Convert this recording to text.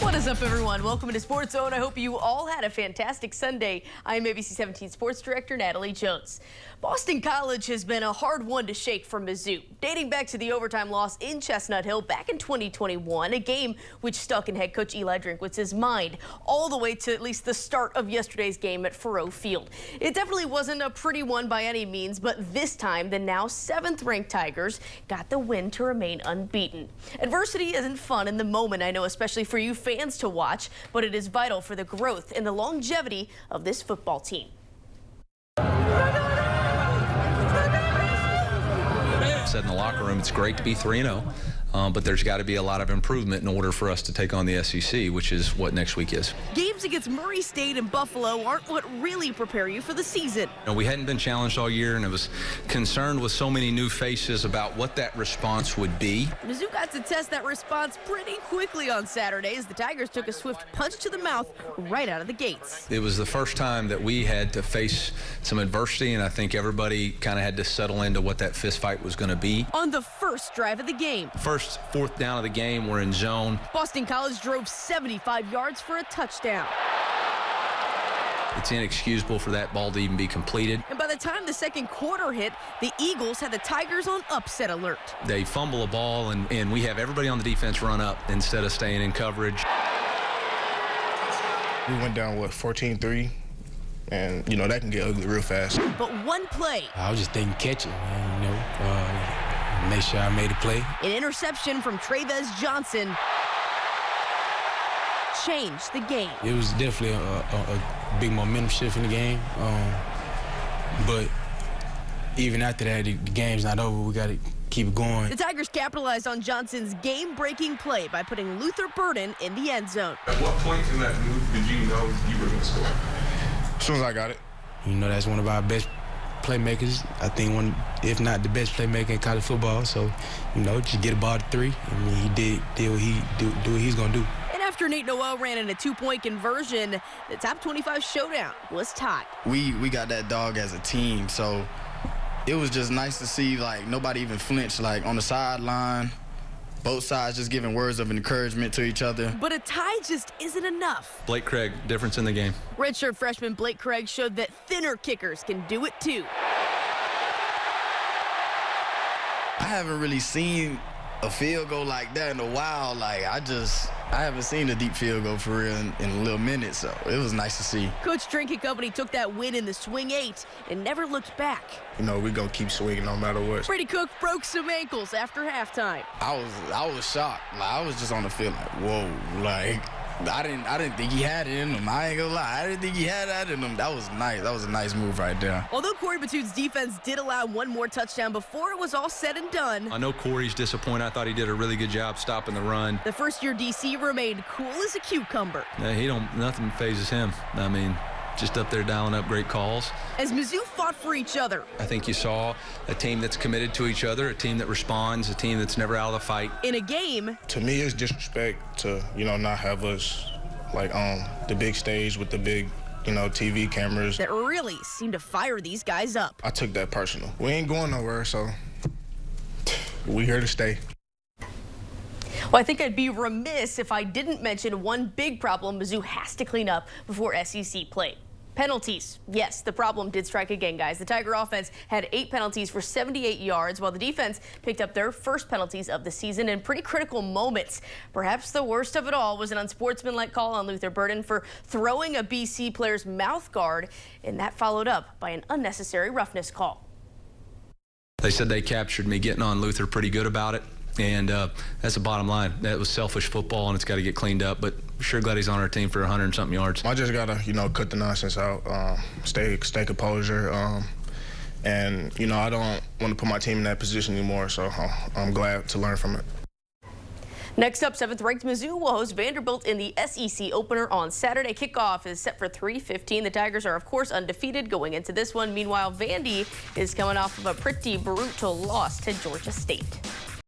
What is up, everyone? Welcome to Sports Zone. I hope you all had a fantastic Sunday. I'm ABC 17 Sports Director Natalie Jones. Boston College has been a hard one to shake for Mizzou, dating back to the overtime loss in Chestnut Hill back in 2021, a game which stuck in head coach Eli Drinkwitz's mind all the way to at least the start of yesterday's game at Faurot Field. It definitely wasn't a pretty one by any means, but this time the now 7th-ranked Tigers got the win to remain unbeaten. Adversity isn't fun in the moment, I know, especially for you fans to watch, but it is vital for the growth and the longevity of this football team. Said in the locker room, it's great to be 3-0, but there's got to be a lot of improvement in order for us to take on the SEC, which is what next week is. Games against Murray State and Buffalo aren't what really prepare you for the season. We hadn't been challenged all year, and I was concerned with so many new faces about what that response would be. Mizzou got to test that response pretty quickly on Saturday as the Tigers took a swift punch to the mouth right out of the gates. It was the first time that we had to face some adversity, and I think everybody kind of had to settle into what that fist fight was going to be. On the first drive of the game. First 4th down of the game, we're in zone. Boston College drove 75 yards for a touchdown. It's inexcusable for that ball to even be completed. And by the time the second quarter hit, the Eagles had the Tigers on upset alert. They fumble a ball, and we have everybody on the defense run up instead of staying in coverage. We went down, 14-3, and, that can get ugly real fast. But one play. I was just thinking catch it, make sure I made a play. An interception from Trayvez Johnson changed the game. It was definitely a big momentum shift in the game, but even after that, the game's not over. We got to keep it going. The Tigers capitalized on Johnson's game-breaking play by putting Luther Burden in the end zone. At what point in that move did you know you were going to score? As soon as I got it. That's one of our best playmakers. I think one, if not the best playmaker in college football. So, just get a ball to 3. I mean, he did what he's going to do. And after Nate Noel ran in a 2-point conversion, the top 25 showdown was tied. We got that dog as a team, so it was just nice to see, nobody even flinch, on the sideline. Both sides just giving words of encouragement to each other. But a tie just isn't enough. Blake Craig, difference in the game. Redshirt freshman Blake Craig showed that thinner kickers can do it too. I haven't really seen a field goal like that in a while. I haven't seen a deep field goal for real in a little minute, so it was nice to see. Coach Drink and company took that win in the Swing 8 and never looked back. We're going to keep swinging no matter what. Brady Cook broke some ankles after halftime. I was shocked. I was just on the field whoa, I didn't think he had it in him. I ain't gonna lie. I didn't think he had that in him. That was nice. That was a nice move right there. Although Corey Batoon's defense did allow one more touchdown before it was all said and done. I know Corey's disappointed. I thought he did a really good job stopping the run. The first-year DC remained cool as a cucumber. Nothing phases him. I mean, just up there dialing up great calls. As Mizzou fought for each other. I think you saw a team that's committed to each other, a team that responds, a team that's never out of the fight. In a game. To me, it's disrespect to, not have us on the big stage with the big, TV cameras. That really seemed to fire these guys up. I took that personal. We ain't going nowhere, so we here to stay. Well, I think I'd be remiss if I didn't mention one big problem Mizzou has to clean up before SEC play. Penalties. Yes, the problem did strike again, guys. The Tiger offense had 8 penalties for 78 yards, while the defense picked up their first penalties of the season in pretty critical moments. Perhaps the worst of it all was an unsportsmanlike call on Luther Burden for throwing a BC player's mouth guard, and that followed up by an unnecessary roughness call. They said they captured me getting on Luther pretty good about it. And that's the bottom line. That was selfish football, and it's got to get cleaned up. But I'm sure glad he's on our team for 100-something yards. I just got to, cut the nonsense out, stay composure. And, I don't want to put my team in that position anymore, so I'm glad to learn from it. Next up, 7th-ranked Mizzou will host Vanderbilt in the SEC opener on Saturday. Kickoff is set for 3:15. The Tigers are, of course, undefeated going into this one. Meanwhile, Vandy is coming off of a pretty brutal loss to Georgia State.